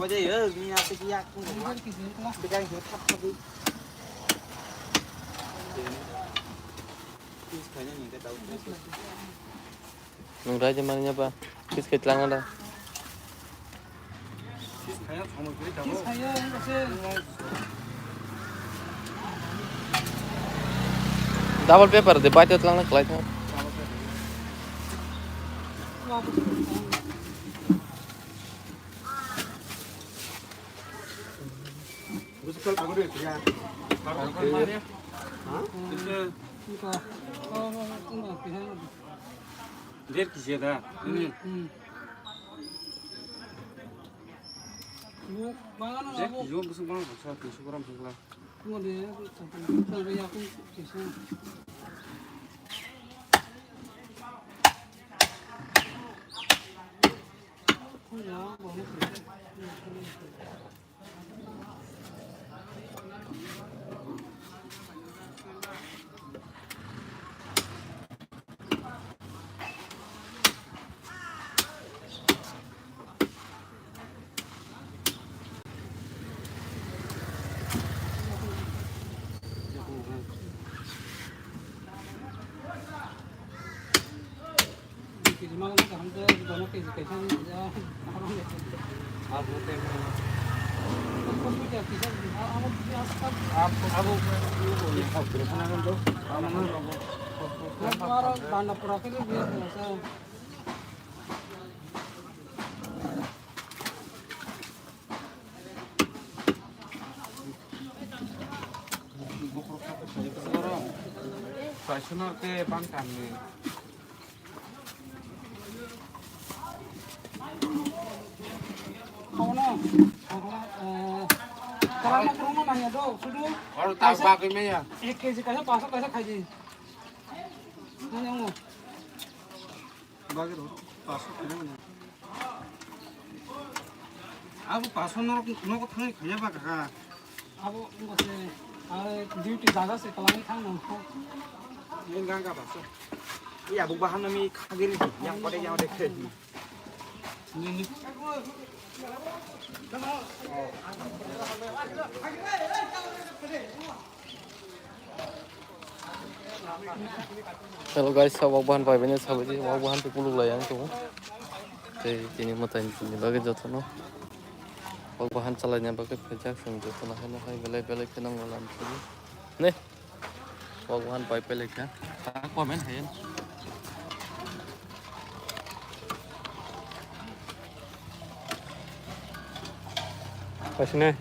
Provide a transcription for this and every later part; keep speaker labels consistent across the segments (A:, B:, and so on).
A: apa aja ya, gini apa sih aku nggak pegang tetap tapi kayaknya nih tahu
B: nunggu aja mananya pak kis kecilangan dah
A: kayak kamu beli tahu
B: double paper deh baca telang nak like
A: Musikal kamu deh ya. Hah? Dia kisah dah. Ini. Dia jual besar banget, besar 300 gram sebelah. Passional ke bangkan nih.
C: Karena kurang nanya dong, sudah.
A: Kalau tak pakai ya.
C: Kesi kaya pasok kaya kaji. Nanya mau.
A: Bagi dong. Pasok ini. Aku pasok noko tangi kaya apa kakak?
C: Aku enggak sih. Duty jaga sih kalau ini kan nongko.
A: Ini enggak pasok. Iya, bukan kami kagiri yang pada yang ada ke. Ini.
B: Hello guys, sabak bahan pai banyak sabak sih, sabak bahan puluh lah yang tuh. Jadi ini mata ini lagi jatuh no. Sabak bahan calanya pakai pejak sendiri jatuh nah ini hai belai kenang malam sini. Nih, sabak bahan pai pelek ya. Tak komen hayan.
D: Pasnya.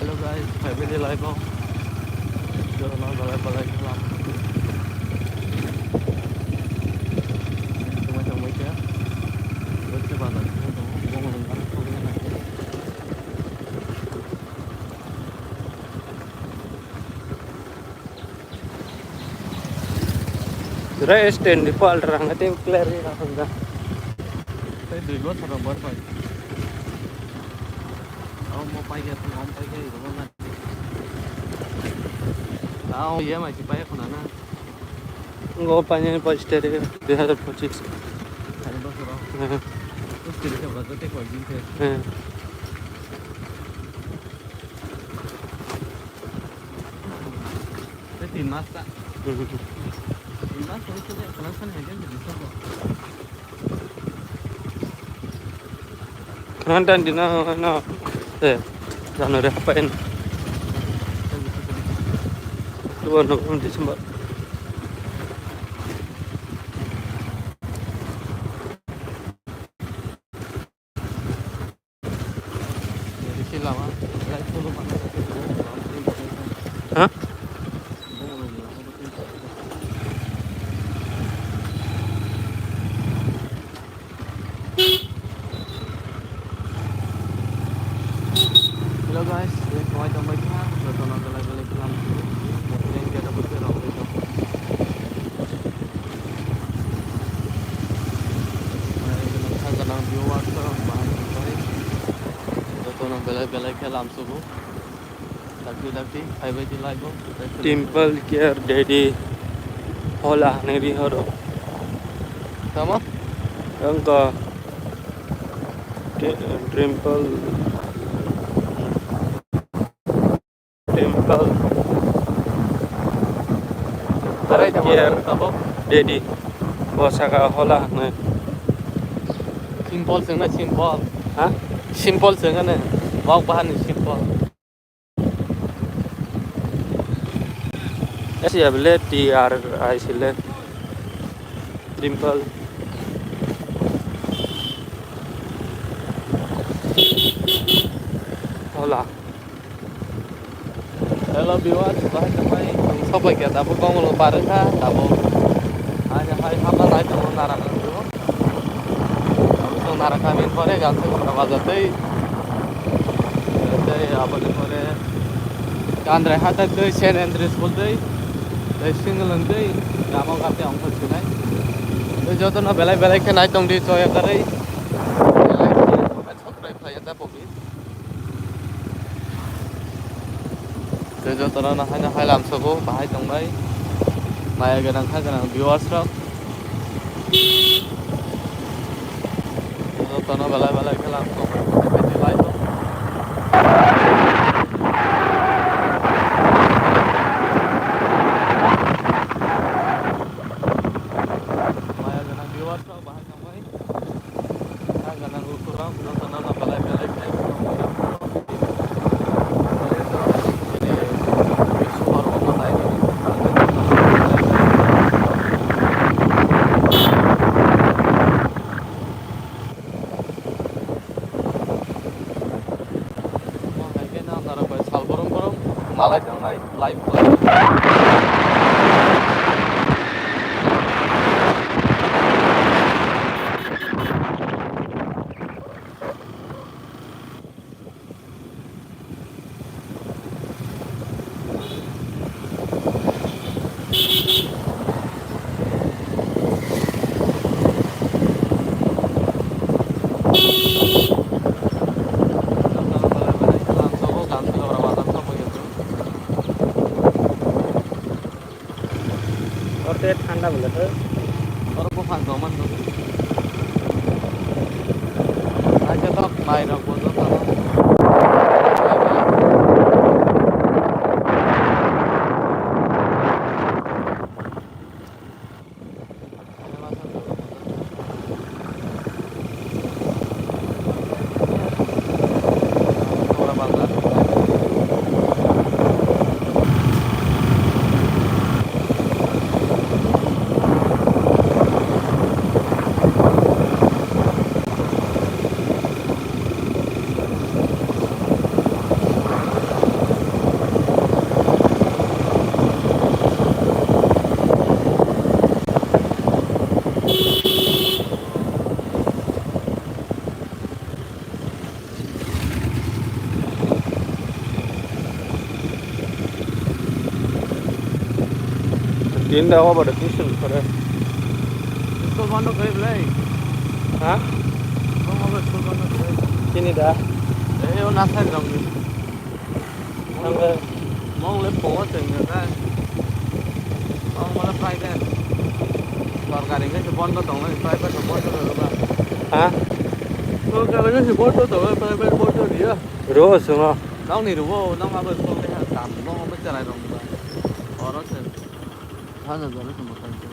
B: Hello guys, family live oh. Jangan balai-balai kelam. Macam macam ya. Betul banget. Buang lengkap punya nanti.
D: Sudah stand di pal terang nanti clear ni langsung dah.
B: Saya dulu orang berpai. Ông mau bay kia, ông bay kia đúng không anh? Ông iya masih bay ke mana?
D: Enggak panjang pas dari 2025.
B: Ada bahasa orang. Terus kita berada di Kuala Lumpur. Saya timnas tak? Timnas itu dia kenapa nih aja bisa kok.
D: Kenapa di na Januari apain? Dua November Desember.
B: Jadi silam ah. Saya itu lupa.
D: Hah?
B: Hello guys, ini kau itu macam betul nak balik kelam. Yang kita buat orang itu. Kita kadang view atau bahan kita. Betul nak balik kelam subuh. Lagi, highway di live.
D: Temple care daddy होला नेरीहरू
B: Sama?
D: अंक temple care daddy बसाका होला ने
B: Simple sengat simple.
D: हा
B: Simple sengat ni. Walk bahan ni simple.
D: ऐसे अब ले T R ऐसे ले टेम्पल होला
B: Hello viewers, bahan sampai sampai kita apa kau mau pareng kah? Tahu? Hanya hai apa naik tu narakan tu. Tu narakan ini pore ganti berapa jatuh? Jadi apa ni pore? Kandre hata tu Saint Andrews School tu. Dari single tu, kamu kata orang tu sini. Tu jauh tu na belai ke naik tong di coy kari. Subscribe saya tak boleh. Tujuh tahun hanya highlam subuh bahai tongbai, maya ganang viewers rok. Tujuh tahun balai kelam subuh, jadi live. Maya ganang viewers rok bahai tongbai, ganang ukur rok, tujuh tahun balai kelam. Live.
D: और तो ठंडा बोला तो
B: और वो फान दो मन दो आज तो मायरा बोल दो था
D: तीन दावा बड़ा ट्यूशन पर
B: इसको बंद कर ले
D: हाँ
B: तुम अब इसको बंद कर
D: किनी दा
B: ए वो नासा ग्राउंड
D: अंग
B: mong le po chừng ra mong mana private सरकारी के बंद तो नहीं प्राइवेट तो बंद कर दो
D: हाँ
B: सरकारी के बंद तो प्राइवेट बंद कर दिया
D: रोज सुनो
B: nóng này đúng không nóng mà bớt không thấy tạm nó không biết trở lại rồi mà nó sẽ thay rồi nó cũng một phần chứ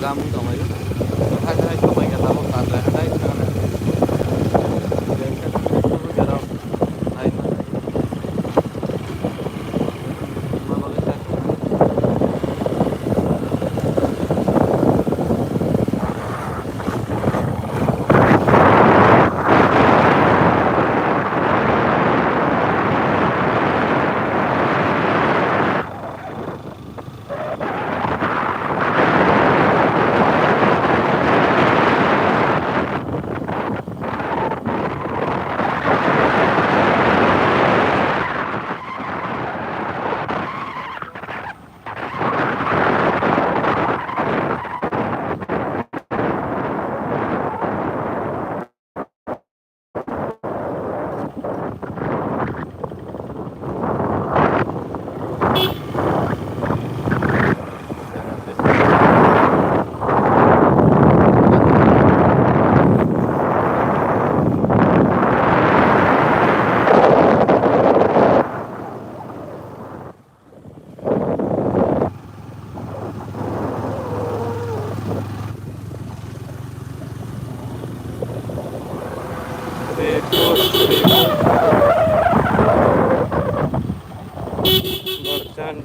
B: Kamu tahu aja, hai semua yang tahu kan, hai sekarang, jadi kan itu jarang, hai mana, mana boleh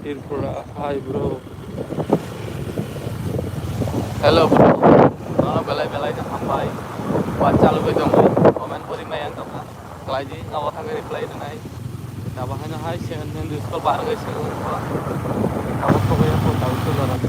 D: Tripura. Hi bro.
B: Hello bro. Nono belai kan sampai. Baca lu dong. Komen puri mayan tuh kan. Lagi awak agak reply denai. Tabahannya hai sih kan di sekolah baru guys. Awak tuh ya kok tahu tuh orang.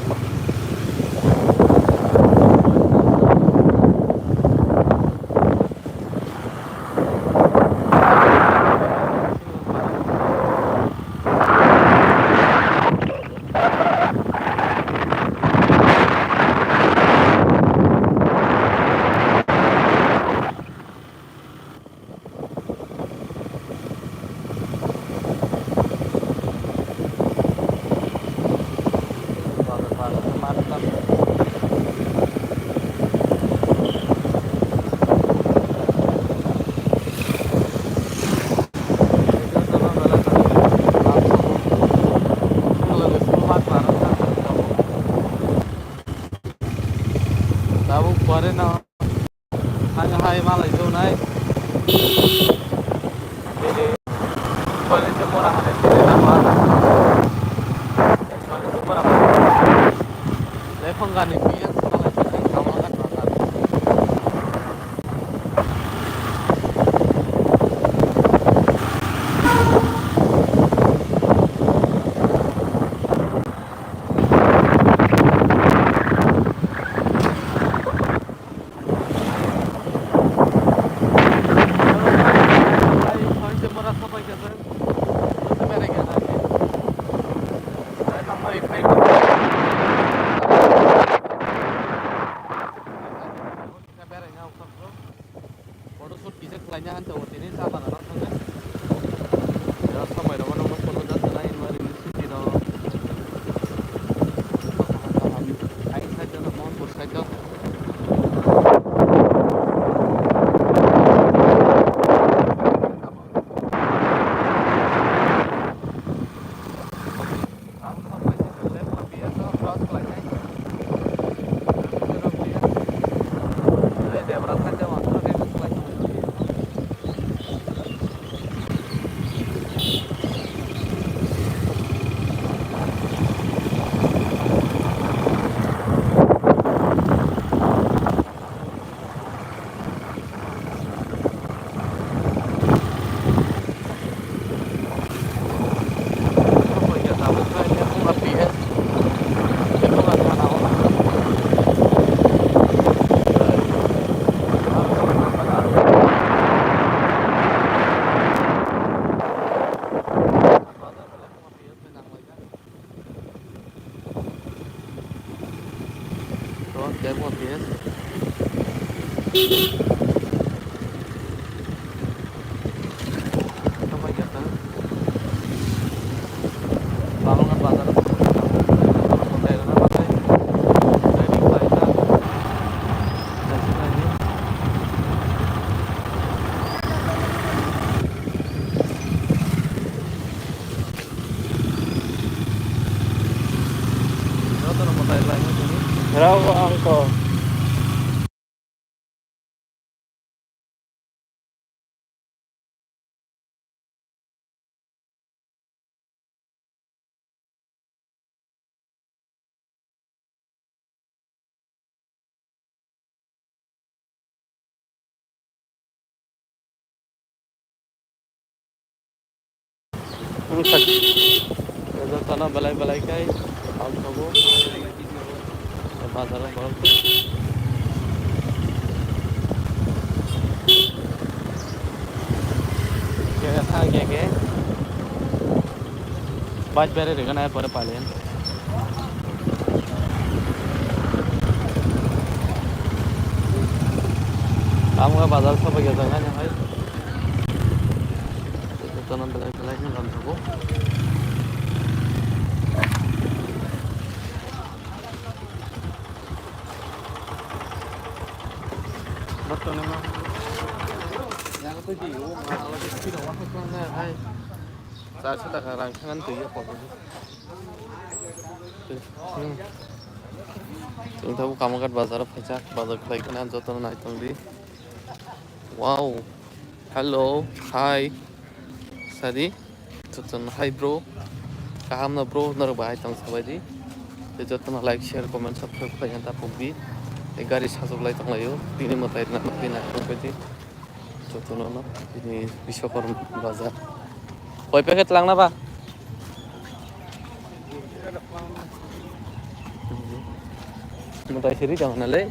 B: Mantap. Tahu kemarin hanya hai malah itu naik. Jadi kemarin murah ada di nama. Kemarin murah. Lepas kan ini ya sekolah kita sama kan mahal. Hai murah sampai ke sana. Itu mereka lagi. Saya tambah naik. Foto shoot bisa kelanya kan tuh ini sama orang kan. Ya sama ada orang foto dan lain lain di situ no. Aing saja na mohon bos saja. Kayak mau PS. Apa gitu? Balongan bazar.
D: Berapa angko? Udah tanah balai-balai kai, al kago, bazar bol. Kayak था क्या के बाज बेरे Reagan आया पर पालेन kamu का बाजार सब गया था ना भाई तो tanah balai-balai में काम था वो betul nih mah yang itu jiu malah di sini waktu itu nggak hai saat kita sekarang kan tuh ya kok chúng ta kamu kan bazar pecah bazar kelai kan anjot tanah naik tangdi wow hello hi Sadi tuh hi bro
B: kahamna bro nar bahai tang sabaidi te jotona like share comment subscribe khayan ta pugbi e gari sajoklai tanglayo tini motai na pina pugbi jotona no ini Bishwakarma bazar koi packet langna ba motai siri jangan nale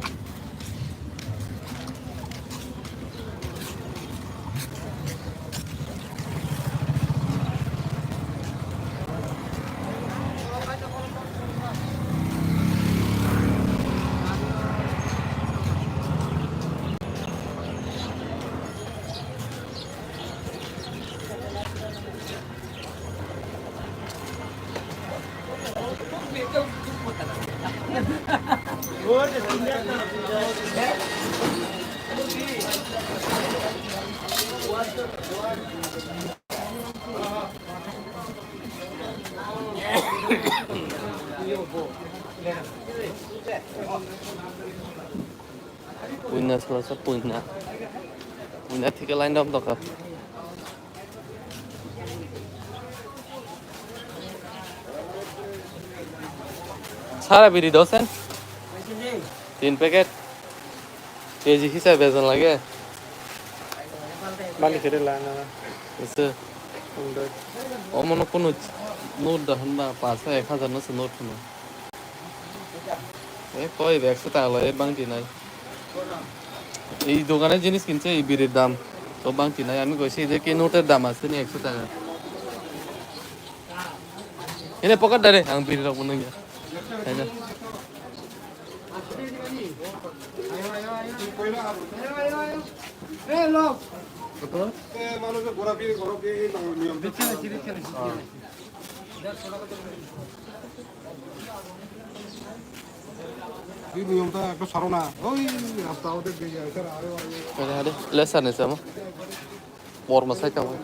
B: punya selasa punya tiga lain dong toh सारा बिरी दोसन 3 packet KG हिसाब बेचन लगे
D: Balik ke lain
B: itu oh mana pun note dah hendak pasal 1000 na se note na koi bag se ta lai bang ti nai ei dogane jinis kinche ei birir dam to bang ti nai ami koisi je ki note er dam ase ni 100 টাকা ene pocket dare ang birir rok bunang ya aja
A: মানুষের ঘোরাফিরে নিয়ম এই নিয়মটা একটু সরো না ওই রাস্তা ওদের দিকে আরে
B: ada lesar nih sama korma saya kamu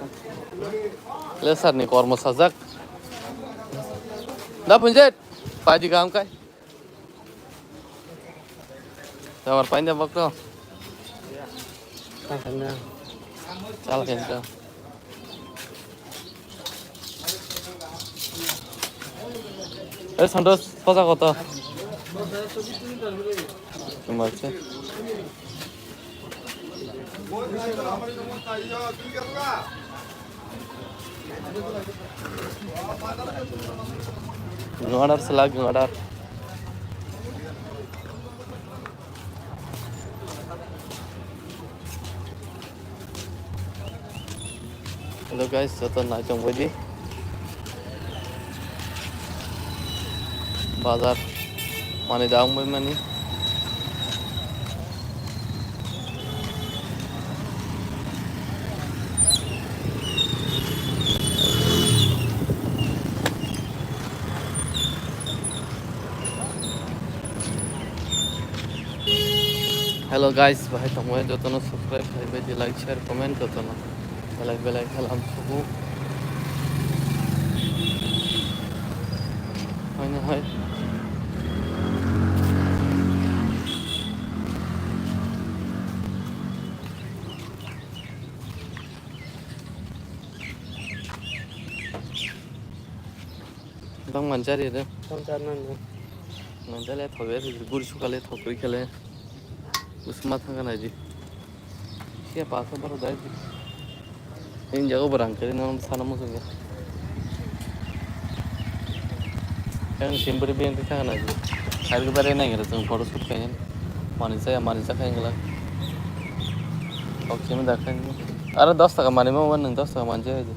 B: lesar nih korma sajak dah punjet paji kam kai tawar panjang waktu salah kan kau sandos pasa kota cuma sih ngadar selagi ngadar hello guys joto na jong bodi bazar mane daung mai mani hello guys bahai tomoy joto no subscribe hai di like share comment joto na belai halam suhu hanya hai bang mancari ada mancari thobe gur sukale thokri khele usma thanga naji sia pasa baru dai ini jago berangkat nama sana musuhnya yang simpel biang kita kan aja hari kemarin nanya kita foto shoot kayaknya manusia kayak gila oke mana kan ada 10 টাকা mana mau 10 টাকা manja aja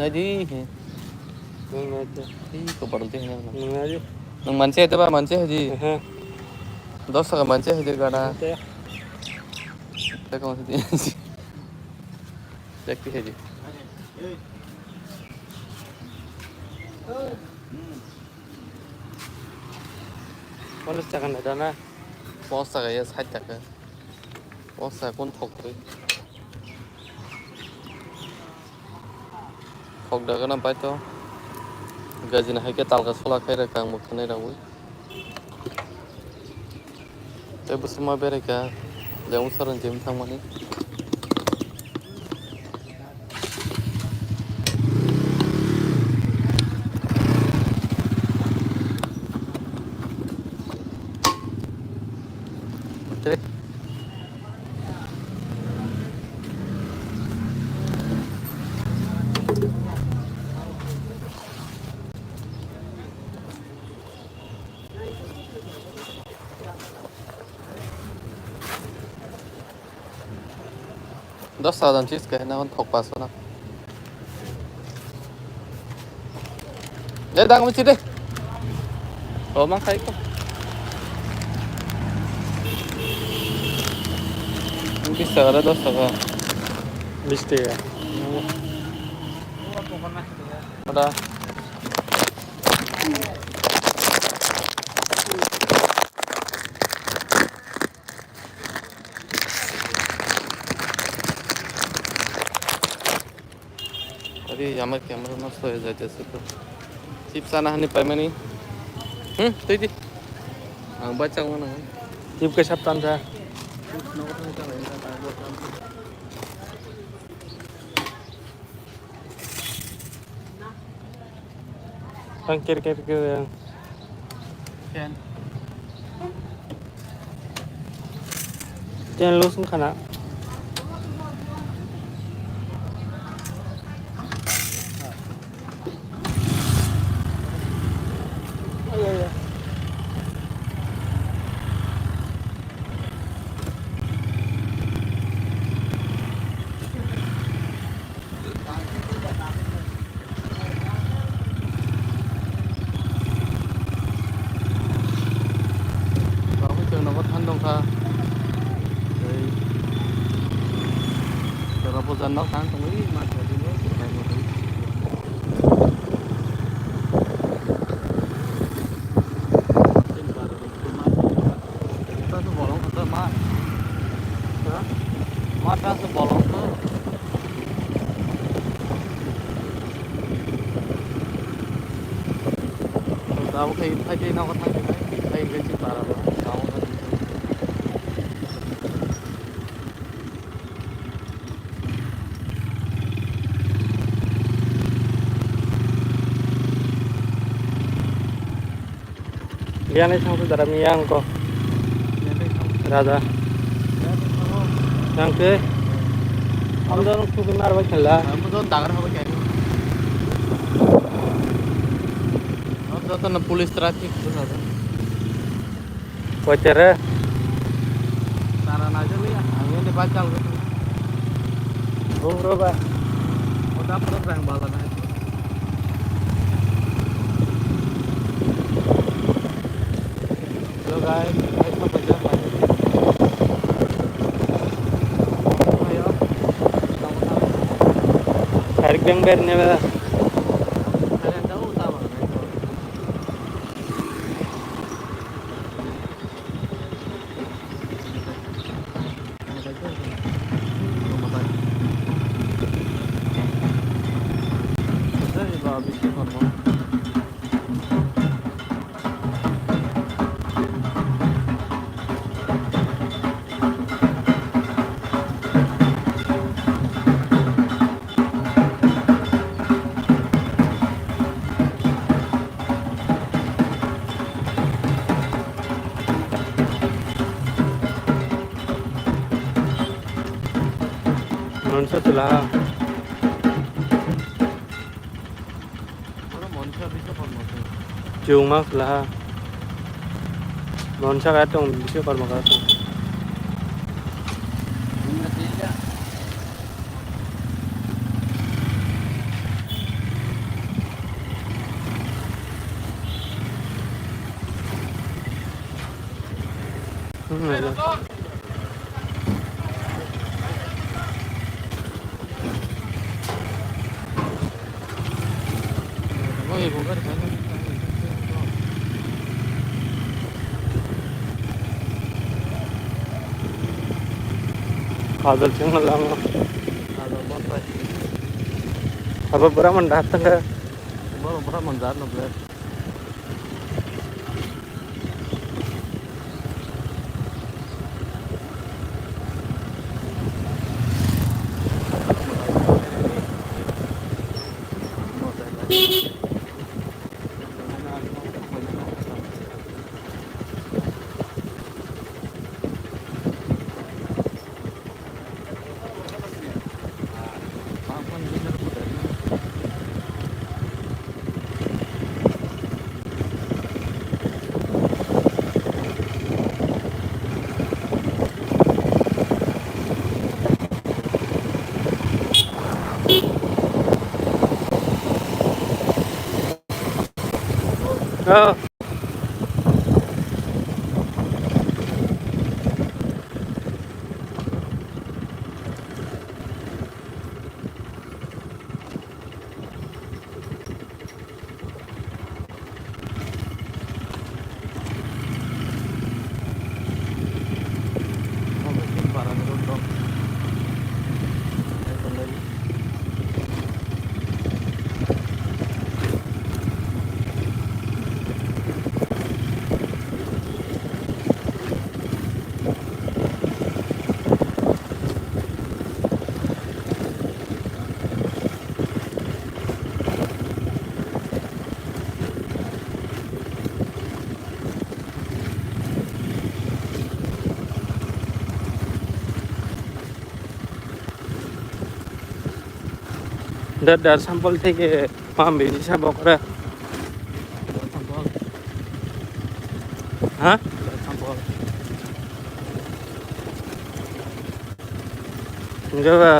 B: jadi ini kok baru teh nang manja itu pak manja aja 10 টাকা manja aja gada kita kau sih দেখতে hazy
D: Polis jangan ada na.
B: 50 টাকা ya 60 টাকা 50 টাকা কোন ঠক করে ঠক টাকা না পাই তো গাজি না হাইকে তালকা সোলা খাই রাখা আং মুখনে রাবো তাই বুসমা বেরেকা যেমন সরন যেম থামানি Jadi, đó sao đàn chít cái nó thọc vào số nào. Để đang có chít đi. Mang thấy không? Bisa ada dosa kan?
D: Mesti ya.
B: Ada. Tadi kamera nasta হয়ে যাইতেছে তো চিপস আনা হানি পাইবে নি তুই দি বাচ্চা কোন না
D: Tim ke Sabtan sa. Tangkir yang
B: Ken
D: jangan lu sung kana.
B: vào cái trường nó có thân đông tha rồi rồi nó dân nó tháng không ý mà phải đi nữa thì phải một tí trên bờ rồi tôi mát tôi bỏ lông tôi mát mát ra tôi bỏ lông tôi tao khi thấy cái nó có thấy cái trên bờ rồi tao
D: Lian ay sang dalam yang ko. Rada. Yang ke. Am doon ko kumar ba khela.
B: Am doon dagar হবে কেন am doon na police traffic তো না
D: Wacara.
B: saran aja nih angin dibacal gitu
D: Bro ba.
B: udah perut yang balan aja hello guys ayo kerja ayo
D: Tarik bang bernya ba.
B: kalian tahu utama
D: Nonsa tula. Jung mak tula. Nonsa ka tong bisyo kar maka tong. Kadal cengol lang. Apa berapa mendatang ke?
B: berapa mendatang boleh Oh. Dari sampel থেকে ambil siapa kira? Hah? Coba.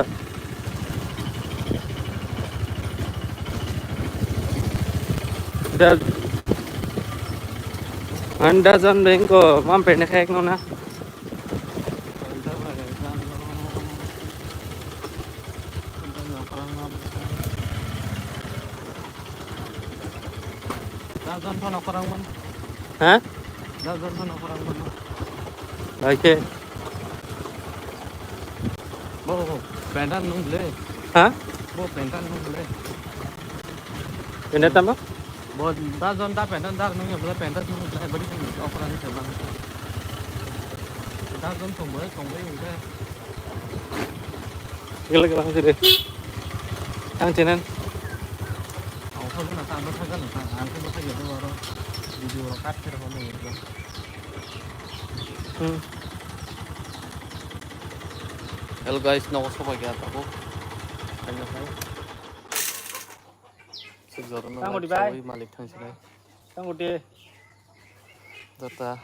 B: Anda jangan ko mampir nak kayak nona.
D: Dajan phone orang mana?
B: Hah?
D: Dajan phone orang mana?
B: Oke.
D: Bo, pendan nung le.
B: Hah?
D: Bo pendan nung le.
B: Ini tambah?
D: Bo dajan da pendan da nung le pendan nung le beri orang coba. Dajan tunggu udah.
B: Gila sih deh. Yang cinan.
D: Aku pun nak tambah saja nak, aku pun saja tu baru video kat kira mana gitu.
B: Hello guys, nak apa lagi aku? Tanya saya. Sejarah nak. Malik thang sini.
C: Tang udah.
B: Data.